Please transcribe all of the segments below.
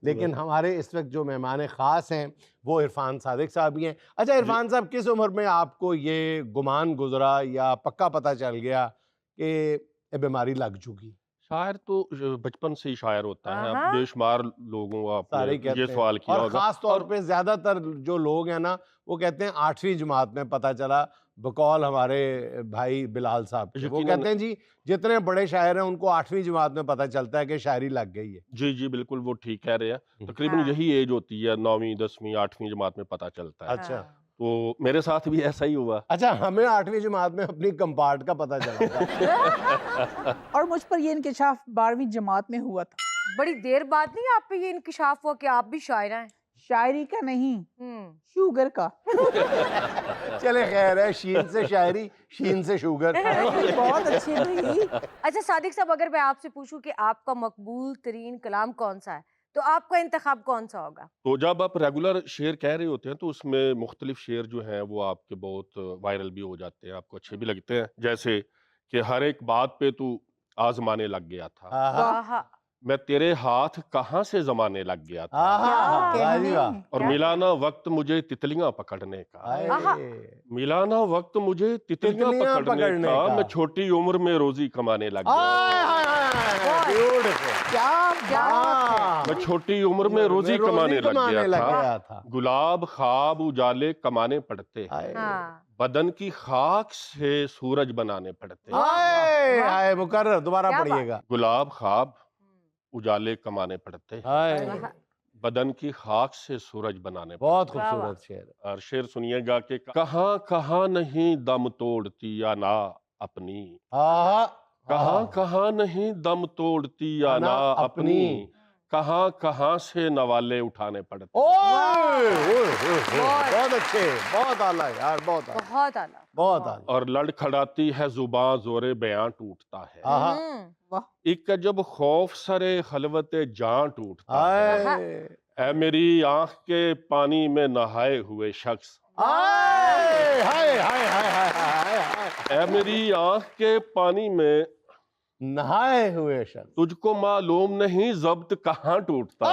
لیکن ہمارے اس وقت جو مہمان خاص ہیں وہ عرفان صادق صاحب ہی ہیں. اچھا عرفان صاحب، کس عمر میں آپ کو یہ گمان گزرا یا پکا پتہ چل گیا کہ یہ بیماری لگ چکی؟ شاعر تو بچپن سے ہی شاعر ہوتا ہے. اب بے شمار لوگوں آپ سارے نے کہتے یہ ہیں، سوال کیا اور ہوگا. خاص طور پہ زیادہ تر جو لوگ ہیں نا وہ کہتے ہیں 8ویں جماعت میں پتہ چلا، بقول ہمارے بھائی بلال صاحب کے. وہ یقیناً کہتے ہیں جی جتنے بڑے شاعر ہیں ان کو 8ویں جماعت میں پتہ چلتا ہے کہ شاعری لگ گئی ہے. جی جی بالکل وہ ٹھیک کہہ رہے ہیں. تقریباً یہی ایج ہوتی ہے، 9ویں 10ویں 8ویں جماعت میں پتہ چلتا ہے. اچھا تو میرے ساتھ بھی ایسا ہی ہوا. اچھا، ہمیں 8ویں جماعت میں اپنی کمپارٹ کا پتہ چلا تھا. اور مجھ پر یہ انکشاف 12ویں جماعت میں ہوا تھا. بڑی دیر بعد نہیں آپ پہ یہ انکشاف ہوا کہ آپ بھی شاعرہ ہیں؟ شاعری کا نہیں، شوگر کا. چلے خیر ہے، شین سے شاعری، شین سے شوگر. بہت اچھے بھائی. اچھا صادق صاحب، اگر میں آپ سے پوچھوں کہ آپ کا مقبول ترین کلام کون سا ہے تو آپ کا انتخاب کون سا ہوگا؟ تو جب آپ ریگولر شعر کہہ رہے ہوتے ہیں تو اس میں مختلف شعر جو ہیں وہ آپ کے بہت وائرل بھی ہو جاتے ہیں، آپ کو اچھے بھی لگتے ہیں. جیسے کہ ہر ایک بات پہ تو آزمانے لگ گیا تھا، آہا میں تیرے ہاتھ کہاں سے زمانے لگ گیا تھا، واہ جی واہ. اور ملانا وقت مجھے تتلیاں پکڑنے کا. آہا ملانا وقت مجھے تتلیاں پکڑنے کا، میں چھوٹی عمر میں روزی کمانے لگ گیا. میں چھوٹی عمر میں روزی کمانے لگ گیا تھا. گلاب خواب اجالے کمانے پڑتے ہیں، بدن کی خاک سے سورج بنانے پڑتے ہیں. مقرر دوبارہ پڑھیے گا. گلاب خواب اجالے کمانے پڑتے ہیں، بدن کی خاک سے سورج بنانے پڑتے ہیں. بہت خوبصورت شعر. اور شعر سنیے گا کہ کہاں کہاں نہیں دم توڑتی یا نا اپنی، کہاں کہاں نہیں دم توڑتی یا نا اپنی، کہاں کہاں سے نوالے اٹھانے پڑتے. بہت اچھے، بہت اعلیٰ یار، بہت اعلیٰ، بہت اعلیٰ، بہت اعلیٰ. اور لڑ کھڑاتی ہے زباں زور بیاں ٹوٹتا ہے، ایک جب خوف سرے خلوت جاں ٹوٹتا ہے. اے میری آنکھ کے پانی میں نہائے ہوئے شخص، اے میری آنکھ کے پانی میں نہائے ہوئے شخص، تجھ کو معلوم نہیں ضبط کہاں ٹوٹتا ہے.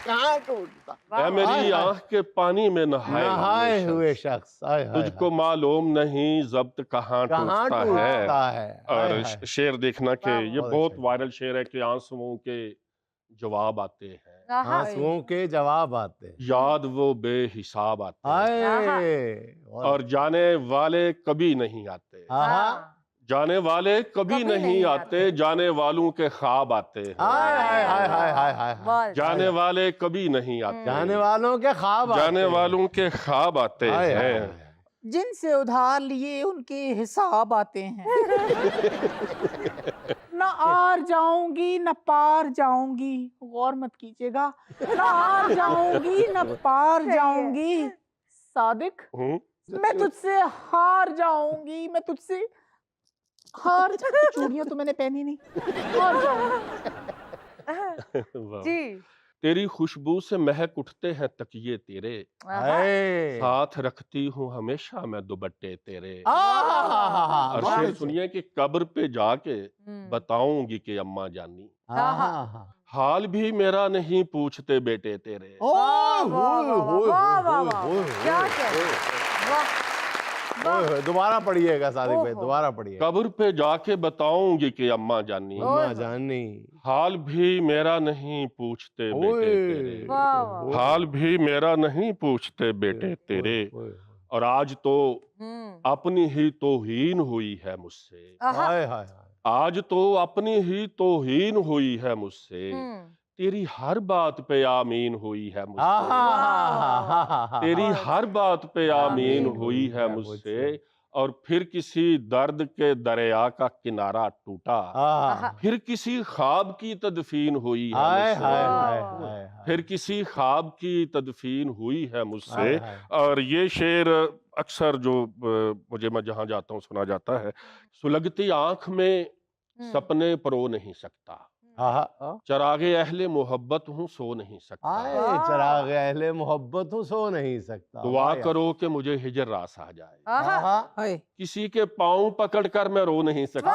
کہاں ٹوٹتا. اے میری آنکھ کے پانی میں نہائے ہوئے شخص، تجھ کو معلوم نہیں ضبط کہاں ٹوٹتا ہے. اور شعر دیکھنا کہ یہ بہت وائرل شعر ہے کہ آنسوؤں کے جواب آتے ہیں، آنسوؤں کے جواب آتے ہیں، یاد وہ بے حساب آتے ہیں، اور جانے والے کبھی نہیں آتے. جانے والے کبھی نہیں آتے، جانے والوں کے خواب آتے ہیں. جانے والے کبھی نہیں آتے، جانے والوں کے خواب، جانے والوں کے خواب آتے ہیں. جن سے ادھار لیے ان کے حساب آتے ہیں. نہ آر جاؤں گی نہ پار جاؤں گی، غور مت کیجیے گا، نہ آر جاؤں گی نہ پار جاؤں گی. صادق میں تجھ سے ہار جاؤں گی، میں تجھ سے ہار چوڑیاں تو میں نے پہنی نہیں، ہار جاؤں گی. جی تیری خوشبو سے مہک اٹھتے ہیں تکیے تیرے، ساتھ رکھتی ہوں ہمیشہ میں دوپٹے تیرے. اور شعر سنیے کہ قبر پہ جا کے بتاؤں گی کہ اماں جانی، حال بھی میرا نہیں پوچھتے بیٹے تیرے. دوبارہ پڑھیے گا صادق بھائی، دوبارہ پڑھیے. قبر پہ جا کے بتاؤں گی کہ اماں جانی، اماں جانی، حال بھی میرا نہیں پوچھتے بیٹے تیرے، حال بھی میرا نہیں پوچھتے بیٹے تیرے. اور آج تو اپنی ہی توہین ہوئی ہے مجھ سے، آج تو اپنی ہی توہین ہوئی ہے مجھ سے، تیری ہر بات پہ آمین ہوئی ہے مجھ سے، تیری ہر بات پہ آمین ہوئی ہے مجھ سے. اور پھر کسی درد کے دریا کا کنارہ ٹوٹا، پھر کسی خواب کی تدفین ہوئی ہے مجھ سے، پھر کسی خواب کی تدفین ہوئی ہے مجھ سے. اور یہ شعر اکثر جو مجھے میں جہاں جاتا ہوں سنا جاتا ہے، سلگتی آنکھ میں سپنے پرو نہیں سکتا، چراغ اہل محبت ہوں سو نہیں سکتا، چراغ اہل محبت ہوں سو نہیں سکتا. دعا کرو کہ مجھے ہجر راس آ جائے، کسی کے پاؤں پکڑ کر میں رو نہیں سکتا،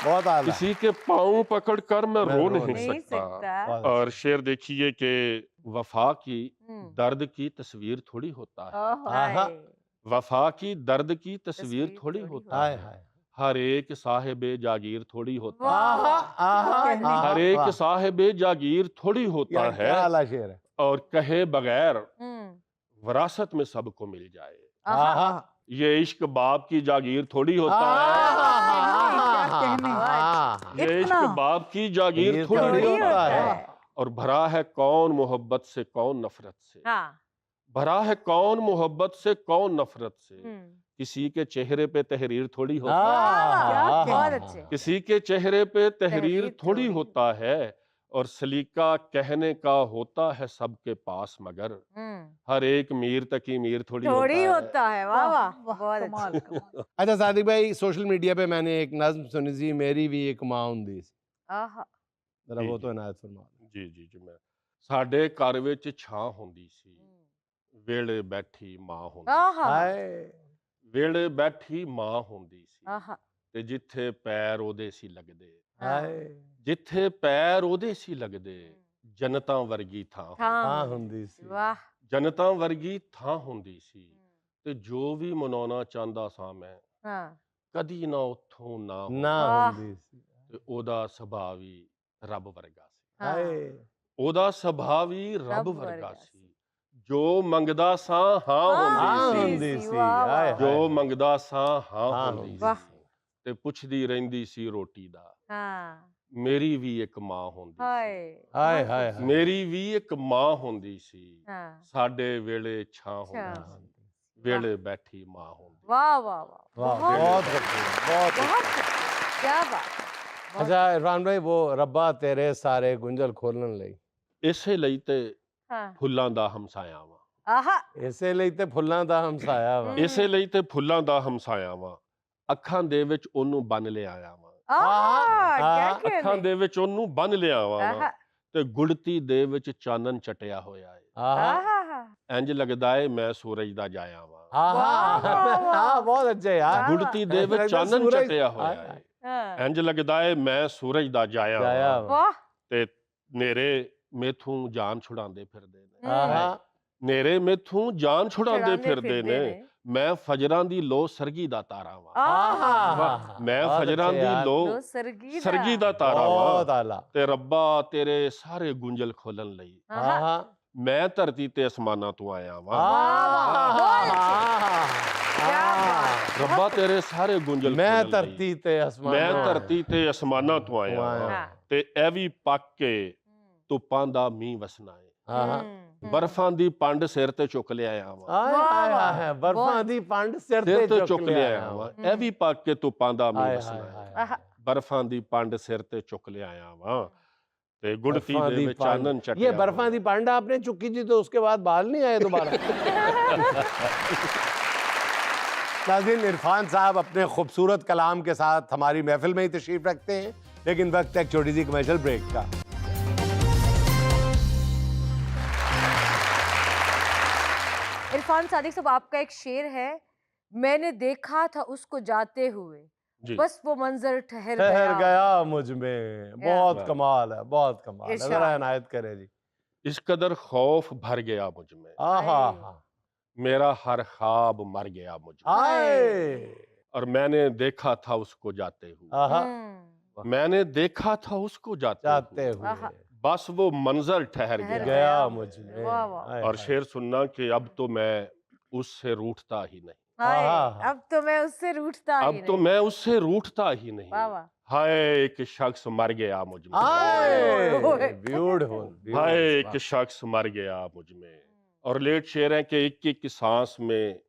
बहुत आला किसी के पाँव पकड़ कर मैं रो नहीं नहीं सकता। सकता। बहुत और शेर देखिए कि वफा की हम्म। दर्द की तस्वीर थोड़ी होता है, आहा। हाय। वफा की दर्द की तस्वीर तस्वीर थोड़ी थोड़ी होता हाय है, हाय हर एक साहिबे जागीर थोड़ी होता है, वाह, आहा क्या आहा कहने। आहा, हर एक वाह, साहिबे जागीर थोड़ी होता क्या है, क्या आला शेर है। और कहे बगैर हम्म। विरासत में सबको मिल जाए। आहा। आहा ये इश्क बाप की जागीर थोड़ी होता है, क्या कहने। आहा, ये इश्क इतना। बाप की जागीर ये थोड़ी थोड़ी होता होता है। है। और भरा है कौन मोहब्बत से कौन नफरत से, हाँ। भरा है कौन मोहब्बत से कौन नफरत से, हम्म। किसी के चेहरे पे तहरीर थोड़ी होता है, आहा, क्या आहा, बहुत आहा, अच्छे। किसी के चेहरे पे तहरीर तहरीर थोड़ी थोड़ी होता है, और सलीका कहने का होता है सबके पास, मगर हम्म। हर एक मीर तकी मीर थोड़ी थोड़ी होता है। होता है। वाह वाह, बहुत कमाल अच्छा। कमाल। अच्छा सादिक भाई, सोशल मीडिया पे मैंने एक नज्म सुनी सी, मेरी भी एक माँ हुंदी सी, आहा। जरा जी, वो जी। तो इनायत फरमा। ਜੀ ਜੀ ਜੀ ਮੈਂ ਸਾਡੇ ਘਰ ਵਿੱਚ ਛਾਂ ਹੁੰਦੀ ਸੀ, ਵੇਲੇ ਬੈਠੀ ਮਾਂ ਹੁੰਦੀ ਸੀ, आहा। हाय ਵੇਲੇ ਬੈਠੀ ਮਾਂ ਹੁੰਦੀ ਸੀ, आहा। ਤੇ ਜਿੱਥੇ ਪੈਰ ਉਹਦੇ ਸੀ ਲੱਗਦੇ, हाय ਜਿੱਥੇ ਪੈਰ ਉਹਦੇ ਸੀ ਲੱਗਦੇ, ਜਨਤਾਂ ਵਰਗੀ ਥਾਂ ਹੁੰਦੀ, हाँ हाँ। हुंदी सी, वाह। ਜਨਤਾਂ ਵਰਗੀ ਥਾਂ ਹੁੰਦੀ ਸੀ, ਤੇ ਜੋ ਵੀ ਮਨਾਉਣਾ ਚਾਹੁੰਦਾ ਸਾਂ ਮੈਂ, हाँ। ਕਦੀ ਨਾ ਉੱਥੋਂ ਨਾ ना ਹੁੰਦਾ, वाह। हुंदी सी, ਤੇ ਉਹਦਾ ਸੁਭਾਅ ਵੀ ਰੱਬ ਵਰਗਾ ਸੀ, हाँ। हाय ਉਹਦਾ ਸੁਭਾਅ ਵੀ ਰੱਬ ਰੱਬ ਵਰਗਾ ਵਰਗਾ ਸੀ, ਜੋ ਮੰਗਦਾ ਸਾਂ ਹਾਂ हाँ ਹੁੰਦੀ हुंदी ਸੀ, सी, वाह, हाय वाह। ਜੋ हाय ਮੰਗਦਾ ਸਾਂ ਹਾਂ हाँ ਹੁੰਦੀ हुंदी वाह। ਸੀ, सी, ਤੇ ਪੁੱਛਦੀ ਰਹਿੰਦੀ ਸੀ ਰੋਟੀ ਦਾ, हाँ। ਮੇਰੀ ਵੀ ਇੱਕ ਮਾਂ ਹੁੰਦੀ हाय। ਸੀ, हाय बहुत हाय खूबसूरत। हाय ਮੇਰੀ ਵੀ ਇੱਕ ਮਾਂ ਹੁੰਦੀ ਸੀ, हाँ। ਸਾਡੇ ਵੇਲੇ ਛਾਂ अच्छा। ਹੁੰਦੀ ਸੀ, ਵੇਲੇ ਬੈਠੀ ਮਾਂ ਹੁੰਦੀ। वाह वाह वाह, वाह बहुत बहुत खूबसूरत, खूबसूरत, बहुत बहुत खूबसूरत। खूबसूरत। क्या बात है। बहुत अच्छा इरफान भाई, वो रब्बा तेरे सारे गुंजल खोलन लई, ਇਸੇ ਲਈ ਤੇ हाँ। ਫੁੱਲਾਂ ਦਾ ਹਮਸਾਇਆ ਵਾਂ, आहा। ਇਸੇ ਲਈ ਤੇ ਫੁੱਲਾਂ ਦਾ ਹਮਸਾਇਆ ਵਾ। ਇਸੇ ਲਈ ਤੇ ਫੁੱਲਾਂ ਦਾ ਹਮਸਾਇਆ ਵਾਂ, ਅੱਖਾਂ ਦੇ ਵਿੱਚ ਉਹਨੂੰ ਬੰਨ ਲਿਆਇਆ ਵਾਂ, आहा, क्या आहा, ਅੱਖਾਂ कहने। ਦੇ ਵਿੱਚ ਉਹਨੂੰ ਬੰਨ ਲਿਆਵਾ ਵਾਂ, आहा। ਤੇ ਗੁੜਤੀ ਦੇ ਵਿੱਚ ਚਾਨਣ ਚਟਿਆ ਹੋਇਆ ਏ, आहा आहा। ਇੰਜ ਲੱਗਦਾ ਏ ਮੈਂ ਸੂਰਜ ਦਾ ਜਾਇਆ ਵਾਂ, आहा वाह, वाह, वाह। हाँ बहुत अच्छे यार। वाह। ਗੁੜਤੀ ਦੇ ਵਿੱਚ ਚਾਨਣ सूरज- ਚਟਿਆ हाय, ਹੋਇਆ हाय, ਏ, हाँ। ਇੰਜ ਲੱਗਦਾ ਏ ਮੈਂ ਸੂਰਜ ਦਾ ਜਾਇਆ जाया ਵਾਂ, वा। वाह। ਤੇ ਨੇਰੇ ਮੇਥੋਂ ਜਾਨ ਛੁਡਾਉਂਦੇ ਫਿਰਦੇ ਨੇ, आहा ਨੇਰੇ ਮੇਥੋਂ ਜਾਨ ਛੁਡਾਉਂਦੇ छुड़ाने ਫਿਰਦੇ फिरदे ਨੇ, ਮੈਂ ਫਜਰਾਂ ਦੀ ਲੋ ਸਰਗੀ ਦਾ ਤਾਰਾ ਵਾਂ, आहा ਮੈਂ बहुत ਫਜਰਾਂ अच्छे ਦੀ यार। ਲੋ लो सरगी ਸਰਗੀ ਦਾ ਤਾਰਾ बहुत ਵਾਂ, आला। ਤੇ ਰੱਬਾ ਤੇਰੇ ਸਾਰੇ ਗੁੰਝਲ ਖੋਲਣ ਲਈ आहा। आहा ਮੈਂ ਧਰਤੀ ਤੇ ਅਸਮਾਨਾਂ ਤੋਂ ਆਇਆ ਵਾਂ, बहुत क्या बात। ਰੱਬਾ ਤੇਰੇ ਸਾਰੇ ਗੁੰਝਲ मैं ਖੋਲਣ ਲਈ धरती ते आसमान ਮੈਂ ਧਰਤੀ ਤੇ ਅਸਮਾਨਾਂ ਤੋਂ ਆਇਆ ਤੋਂ ਆਇਆ। ਵਾਂ, हाँ। ਤੇ ਇਹ ਵੀ ਪੱਕ ਕੇ ਧੁੱਪਾਂ ਦਾ ਮੀਂਹ ਵਸਣਾ ਏ, आहा ਬਰਫਾਂ ਦੀ ਪੰਡ ਸਿਰ ਤੇ ਚੁੱਕ ਲਿਆਇਆ ਵਾਂ, हाय वाह, हाय वाह। हाय बर्फां बहुत। दी पंड सिर ਸਿਰ ते ਤੇ चुक ਚੁੱਕ ले ਲਿਆਇਆ आया ਵਾਂ, वां। ਇਹ ਵੀ ਪੱਕ ਕੇ ਧੁੱਪਾਂ ਦਾ ਮੀਂਹ हाय ਵਸਣਾ हाय ਏ, हाय आहा। ਬਰਫਾਂ ਦੀ ਪੰਡ ਸਿਰ ਤੇ ਚੁੱਕ ਲਿਆਇਆ ਵਾਂ, ਤੇ ਗੁੜਤੀ बर्फां ਦੇ दी ਵਿੱਚ पंड। ਚਾਨਣ ये ਚਟਿਆ बर्फां दी पंड आपने चुकी थी तो उसके बाद बाल नहीं आए दोबारा। नाज़रीन, इरफान साहब अपने खूबसूरत कलाम के साथ हमारी महफिल में ही तशरीफ रखते हैं, लेकिन वक्त है एक छोटी सी कमर्शियल ब्रेक का। इरफान सादिक साहब, आपका एक शेर है, मैंने देखा था उसको जाते हुए, जी। बस वो मंजर ठहर ठहर गया। गया मुझ में। बहुत वाह। कमाल है, बहुत कमाल है। इरशाद। जरा इनायत करें जी। इस कदर खौफ भर गया मुझ में, आहा हाय। मेरा हर ख्वाब मर गया मुझ में, हाय और मैंने देखा था उसको जाते हुए, आहा मैंने देखा था उसको जाते जाते हुए, आहा। हुए बस वो मंजर ठहर ठहर गया। गया मुझ में। वाह, वाह। हाय, और हाय। शेर सुनना कि अब तो मैं उससे रूठता ही नहीं, हाय, आहा। अब तो मैं उससे रूठता ही अब तो नहीं। मैं उससे रूठता ही नहीं, वाह वाह। हाय एक शख्स मर गया मुझ में, हाय ओए। ब्यूटीफुल हाय एक शख्स मर गया मुझ में। और लेट शेर है कि एक एक सांस में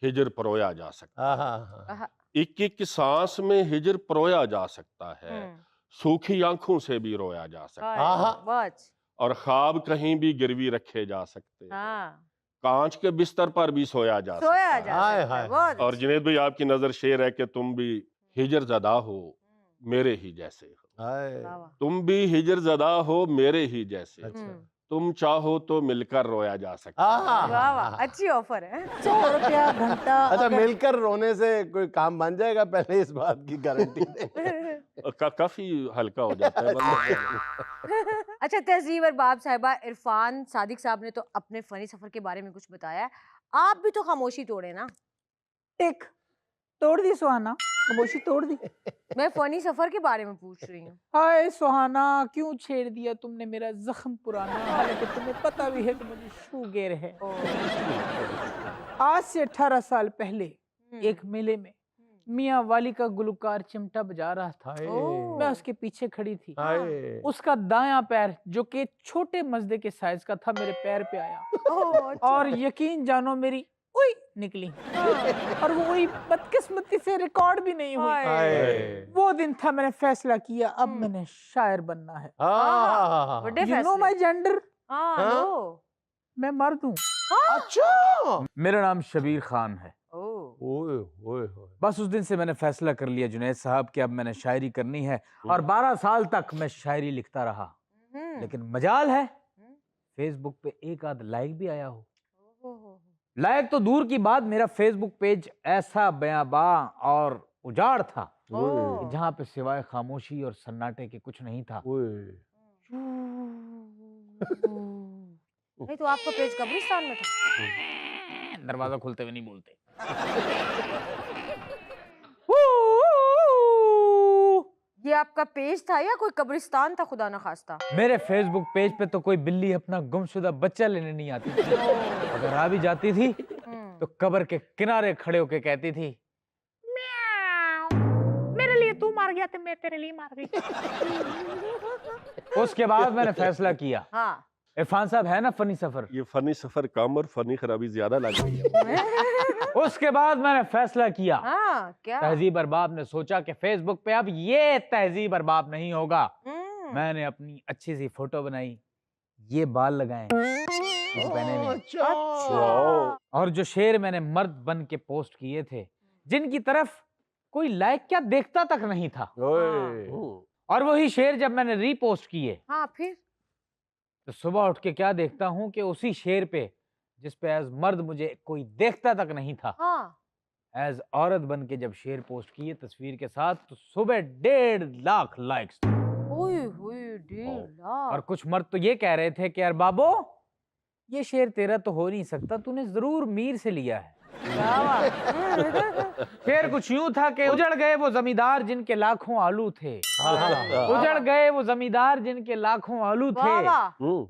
हिजर परोया जा सकता है, आहा एक एक सांस में हिजर परोया जा सकता है, हम्म। सूखी आंखों से भी रोया जा सकता है, आहा। हाय, बहुत। और ख्वाब कहीं भी गिरवी रखे जा सकते हैं, हाँ, कांच के बिस्तर पर भी सोया जा सोया सकता जा है। हाय, सकता है, हाय। बहुत और अच्छा। जुनैद भाई, आपकी नजर शेर है कि तुम भी हिजर ज़दा हो मेरे ही जैसे हो, हाय वाह वाह। तुम भी हिजर ज़दा हो मेरे ही जैसे हो, अच्छा। तुम चाहो तो मिलकर रोया जा सकता आहा। है। वाह वाह, अच्छी ऑफर है। 100 रुपया घंटा अच्छा, अगर- मिलकर रोने से कोई काम बन जाएगा, पहले इस बात की गारंटी दें। काफी हल्का हो जाता है अच्छा तहजीब अरबाब साहिबा, इरफान सादिक साहब ने तो अपने फनी सफर के बारे में कुछ बताया है, आप भी तो खामोशी तोड़े ना। टिक तोड़ दी सुहाना, खामोशी तोड़ दी। मैं फनी सफर के बारे में पूछ रही हूँ। हाय सुहाना, क्यों छेड़ दिया तुमने मेरा जख्म पुराना, हालांकि तुम्हें पता भी है कि मुझे शुगर है। आज से 18 साल पहले एक मेले में मियाँ वाली का गुलकार चिमटा बजा रहा था। मैं उसके पीछे खड़ी थी। उसका दायां पैर जो कि छोटे मजदे के साइज का था मेरे पैर पे आया और यकीन जानो मेरी उई निकली और वो उई बदकिस्मती से रिकॉर्ड भी नहीं हुई। वो दिन था मैंने फैसला किया अब मैंने शायर बनना है। You know my gender? मैं मर्द हूँ। अच्छा, मेरा नाम शबीर खान है। ओए ओए ओए। बस उस दिन से मैंने फैसला कर लिया जुनैद साहब कि अब मैंने शायरी करनी है और 12 साल तक मैं शायरी लिखता रहा। लेकिन मजाल है फेसबुक पे एक आध लाइक भी आया हो। लाइक तो दूर की बात, मेरा फेसबुक पेज ऐसा बयाबां और उजाड़ था कि जहाँ पे सिवाय खामोशी और सन्नाटे के कुछ नहीं था। नहीं तो आपका पेज कब्रिस्तान में था। दरवाजा खोलते हुए नहीं बोलते। ये आपका पेज था या कोई कब्रिस्तान था खुदा न खास्ता? मेरे फेसबुक पेज पे तो कोई बिल्ली अपना गुमशुदा बच्चा लेने नहीं आती थी। अगर आ भी जाती थी तो कब्र के किनारे खड़े होके कहती थी मेरे लिए तू मार गया तो मैं तेरे लिए मार गई। उसके बाद मैंने फैसला किया। हाँ। इरफान साहब है ना फनी सफर, ये फनी सफर कम और फनी खराबी ज्यादा लग रही है। उसके बाद मैंने फैसला किया। हाँ, क्या? तहजीब अरबाब ने सोचा कि फेसबुक पे अब ये तहजीब अरबाब नहीं होगा। मैंने अपनी अच्छी सी फोटो बनाई, ये बाल लगाए पहने हुए, और जो शेर मैंने मर्द बन के पोस्ट किए थे जिनकी तरफ कोई लाइक क्या देखता तक नहीं था, और वही शेर जब मैंने रीपोस्ट किए हाँ, फिर तो सुबह उठ के क्या देखता हूँ कि उसी शेर पे जिस पे एज मर्द मुझे कोई देखता तक नहीं था, एज औरत बन के जब शेर पोस्ट किए तस्वीर के साथ तो सुबह 1.5 लाख लाइक्स। 1.5 लाख। और कुछ मर्द तो ये कह रहे थे कि यार बाबू ये शेर तेरा तो हो नहीं सकता, तूने जरूर मीर से लिया है। शेर कुछ यूं था कि उजड़ गए वो जमींदार जिनके लाखों आलू थे, उजड़ गए वो जमींदार जिनके लाखों आलू थे,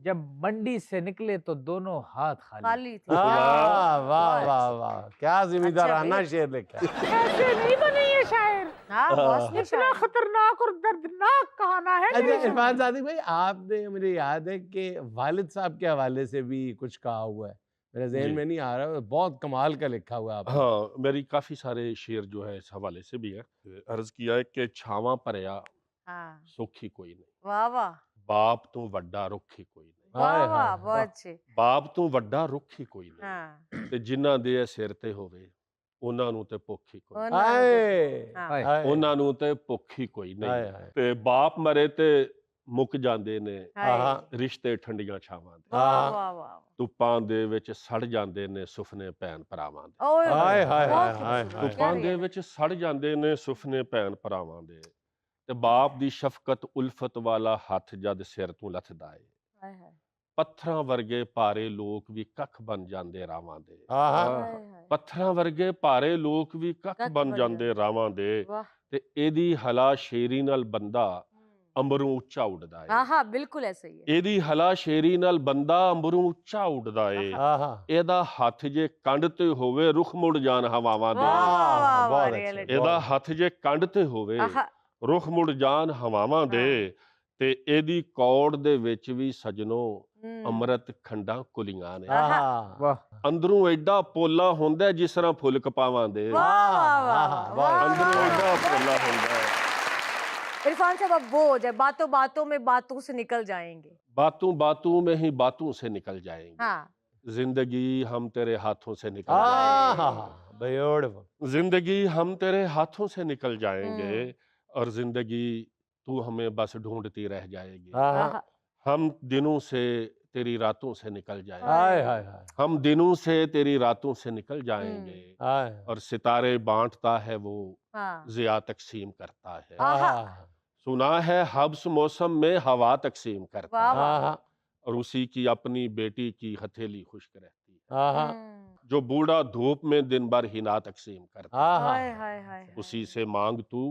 जब मंडी से निकले तो दोनों हाथ खाली थे। वाह वाह वाह वाह, क्या जिम्मेदाराना शेर लिखा। ऐसे नहीं बनी ये शायर। इतना खतरनाक और दर्दनाक कहाना है। अच्छा इरफान सादिक भाई, आपने, मुझे याद है कि वालिद साहब के हवाले से भी कुछ कहा हुआ है, मेरे ज़हन में नहीं आ रहा, बहुत कमाल का लिखा हुआ है आपने। हाँ, मेरी काफी सारे शेर जो है इस हवाले से भी है। अर्ज किया है कि छावा परया सुखी कोई नहीं, वाह वाह, बाप तो वड्डा रुखी कोई नहीं, वाह वाह, बहुत अच्छे। बाप तो वड्डा रुखी कोई नहीं, ते जिन्हां दे सिर ते होवे ਉਹਨਾਂ ਨੂੰ ਤੇ ਭੁੱਖ ਹੀ ਕੋਈ ਨਹੀਂ, ਉਹਨਾਂ ਨੂੰ ਤੇ ਭੁੱਖ ਹੀ ਕੋਈ ਨਹੀਂ, ਤੇ ਬਾਪ ਮਰੇ ਤੇ ਮੁੱਕ ਜਾਂਦੇ ਨੇ ਰਿਸ਼ਤੇ ਠੰਡੀਆਂ ਛਾਵਾਂ ਦੇ, ਵਾਹ ਵਾਹ ਵਾਹ, ਧੁੱਪਾਂ ਦੇ ਵਿੱਚ ਸੜ ਜਾਂਦੇ ਨੇ ਸੁਪਨੇ ਭੈਣ ਭਰਾਵਾਂ ਦੇ, ਹਾਏ ਹਾਏ ਹਾਏ, ਧੁੱਪਾਂ ਦੇ ਵਿੱਚ ਸੜ ਜਾਂਦੇ ਨੇ ਸੁਪਨੇ ਭੈਣ ਭਰਾਵਾਂ ਦੇ, ਤੇ ਬਾਪ ਦੀ ਸ਼ਫਕਤ ਉਲਫਤ ਵਾਲਾ ਹੱਥ ਜਦ ਸਿਰ ਤੋਂ ਲੱਥਦਾ ਏ, ਪੱਥਰਾਂ ਵਰਗੇ ਭਾਰੇ ਲੋਕ ਵੀ ਕੱਖ ਬਣ ਜਾਂਦੇ ਰਾਵਾਂ ਦੇ, ਪੱਥਰਾਂ ਵਰਗੇ ਭਾਰੇ ਲੋਕ ਵੀ ਕੱਖ ਬਣ ਜਾਂਦੇ ਰਾਵਾਂ ਦੇ, ਤੇ ਇਹਦੀ ਹਲਾ ਸ਼ੇਰੀ ਨਾਲ ਬੰਦਾ ਅੰਬਰੋਂ ਉੱਚਾ ਉੱਡਦਾ ਏ। ਹਾਂ ਬਿਲਕੁਲ ਐਸਾ ਹੀ ਹੈ। ਇਹਦੀ ਹਲਾ ਸ਼ੇਰੀ ਨਾਲ ਬੰਦਾ ਅੰਬਰੋਂ ਉੱਚਾ ਉੱਡਦਾ ਏ, ਇਹਦਾ ਹੱਥ ਜੇ ਕੰਡ ਤੇ ਹੋਵੇ ਰੁਖ ਮੁੜ ਜਾਣ ਹਵਾਵਾਂ ਦੇ, ਇਹਦਾ ਹੱਥ ਜੇ ਕੰਡ ਤੇ ਹੋਵੇ ਰੁਖ ਮੁੜ ਜਾਣ ਹਵਾਵਾਂ ਦੇ, ਤੇ ਇਹਦੀ ਕੌੜ ਦੇ ਵਿੱਚ ਵੀ ਸਜਣੋ ਅੰਮ੍ਰਿਤ ਖੰਡਾਂ ਕੁਲੀਆਂ ਨੇ, ਅੰਦਰੋਂ ਐਡਾ ਪੋਲਾ ਹੁੰਦਾ ਜਿਸ ਤਰ੍ਹਾਂ ਫੁੱਲ ਕਪਾਵਾਂ ਦੇ, ਅੰਦਰੋਂ ਐਡਾ ਪੋਲਾ ਹੁੰਦਾ। इरफान साहब अब वो हो जाए, बातों बातों में बातों से निकल जाएंगे, बातों बातों में ही बातों से निकल जाएंगे, जिंदगी हम तेरे हाथों से निकल जाएंगे, जिंदगी हम तेरे हाथों से निकल जाएंगे, और जिंदगी तू हमें बस ढूंढती रह जाएगी, हम दिनों से तेरी रातों से निकल जाएंगे, हम दिनों से तेरी रातों से निकल जाएंगे, और सितारे बांटता है वो जिया तकसीम करता है, सुना है हब्स मौसम में हवा तकसीम करता वाह है वाह हाँ और उसी की अपनी बेटी की हथेली खुश्क रहती है। हाँ हाँ जो बूढ़ा धूप में दिन भर हिना तकसीम करता हाँ हाय हाँ हाय हाय है। उसी से मांग तू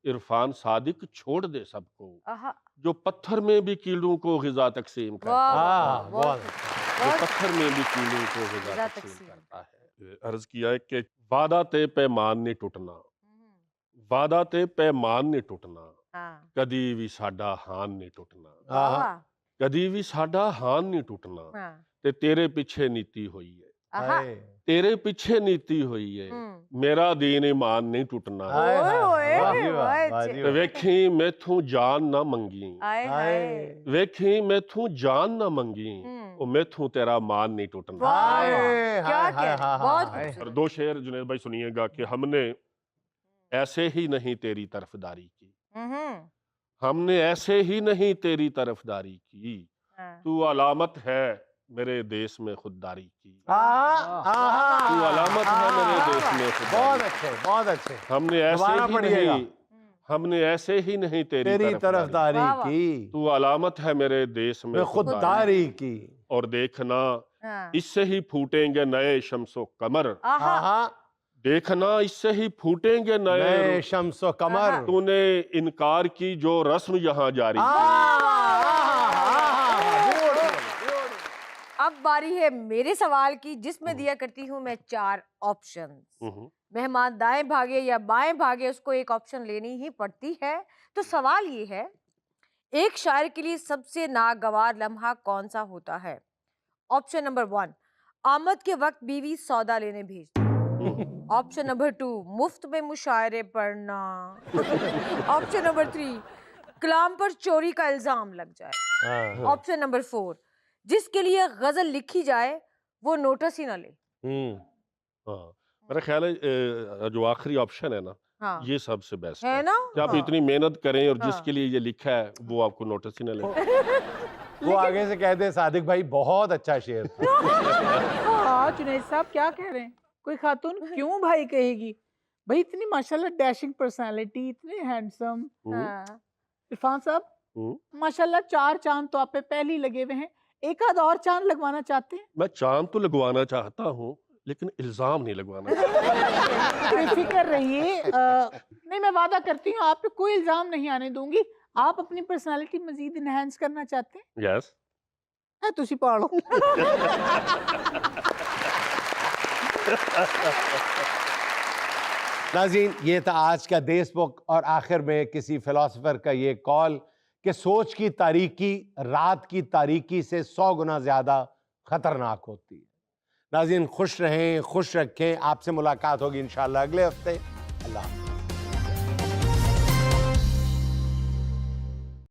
इरफान सादिक छोड़ दे सबको, आहा, जो पत्थर में भी कीड़ों को गिजा तकसीम करता वाह है। वाह हाँ, वाह, बहुत बहुत जो बहुत पत्थर में भी कीड़ों को गिज़ा गिजा तकसीम। तकसीम करता है। अर्ज किया है कि वादा ते पैमान नहीं टूटना, वादा ते पैमान नहीं टूटना, हाँ कदी भी साडा हान नहीं टूटना, वाह हाँ वाह, कदी भी साडा हान नहीं टूटना, हाँ ते तेरे पीछे नीति हुई है, आहा, हाय तेरे पीछे नीति हुई है, मेरा दीन ईमान नहीं टूटना। हाय ओए, हाय, ओए, वाह जी वाह, वाह वाह जी। जी ते वाह। वेखी मैथू जान ना मंगी, हाय हाय हाय, वेखी मैथू जान ना मंगी, ओ मैथू तेरा मान नहीं टूटना। वाह हाय, वाह, हाय, क्या हाय, कह रहे हाय, हैं, बहुत हाय। और खूबसूरत। दो शेर जुनैद भाई सुनिएगा कि हमने ऐसे ही नहीं तेरी तरफदारी की, हमने ऐसे ही नहीं तेरी तरफदारी की, हाँ। तू अलामत है मेरे देश में खुददारी की, तू तू अलामत है मेरे देश में बहुत खुददारी अच्छे बहुत अच्छे की। हमने ऐसे दोबारा ही पढ़िएगा। नहीं, हमने ऐसे ही नहीं तेरी तेरी तरफदारी तरफदारी वाह, वाह। की तू अलामत है मेरे देश में मैं खुददारी खुददारी की और देखना हाँ। इससे ही फूटेंगे नए शम्सो कमर, आहा, आहा देखना इससे ही फूटेंगे नए नए। शम्सो कमर तूने इनकार की जो रस्म यहाँ जारी की। अब बारी है मेरे सवाल की, जिसमें दिया करती हूँ मैं 4 ऑप्शन। मेहमान दाएं भागे या बाएं भागे, उसको एक ऑप्शन लेनी ही पड़ती है। तो सवाल ये है, एक शायर के लिए सबसे नागवार लम्हा कौन सा होता है? ऑप्शन नंबर 1, आमद के वक्त बीवी सौदा लेने भेज। ऑप्शन नंबर 2, मुफ्त में मुशायरे पढ़ना। ऑप्शन नंबर 3, कलाम पर चोरी का इल्जाम लग जाए। ऑप्शन नंबर 4, जिसके लिए गजल लिखी जाए वो नोटिस ही ना ले। हाँ, मेरा ख्याल है जो आखिरी ऑप्शन है ना, हाँ ये सबसे बेस्ट है है ना, कि आप हाँ। इतनी मेहनत करें और हाँ। जिसके लिए ये लिखा है वो आपको नोटिस ही ना ले। वो आगे से कहते हैं सादिक भाई बहुत अच्छा शेर था। हाँ जुनैद साहब क्या कह रहे हैं, कोई खातून क्यों भाई कहेगी? भाई इतनी माशाल्लाह डैशिंग पर्सनालिटी, इतने हैंडसम। हाँ। इरफान साहब माशाल्लाह 4 चांद तो आप पे पहले ही लगे हुए हैं, एक आध और चांद लगवाना चाहते हैं? मैं चांद तो लगवाना चाहता हूँ लेकिन इल्जाम नहीं लगवाना चाहता। बेफिक्र रहिए, नहीं मैं वादा करती हूँ आप पे कोई इल्जाम नहीं आने दूंगी। आप अपनी पर्सनालिटी मजीद इनहेंस करना चाहते हैं? यस, है तुसी पाड़ो। नाज़रीन, ये था आज का देश बुक और आखिर में किसी फिलोसोफर का ये कॉल कि सोच की तारीकी रात की तारीकी से 100 गुना ज़्यादा खतरनाक होती है। नाज़रीन खुश रहें, खुश रखें। आपसे मुलाकात होगी इंशाअल्लाह अगले हफ्ते। अल्लाह हाफ़िज़।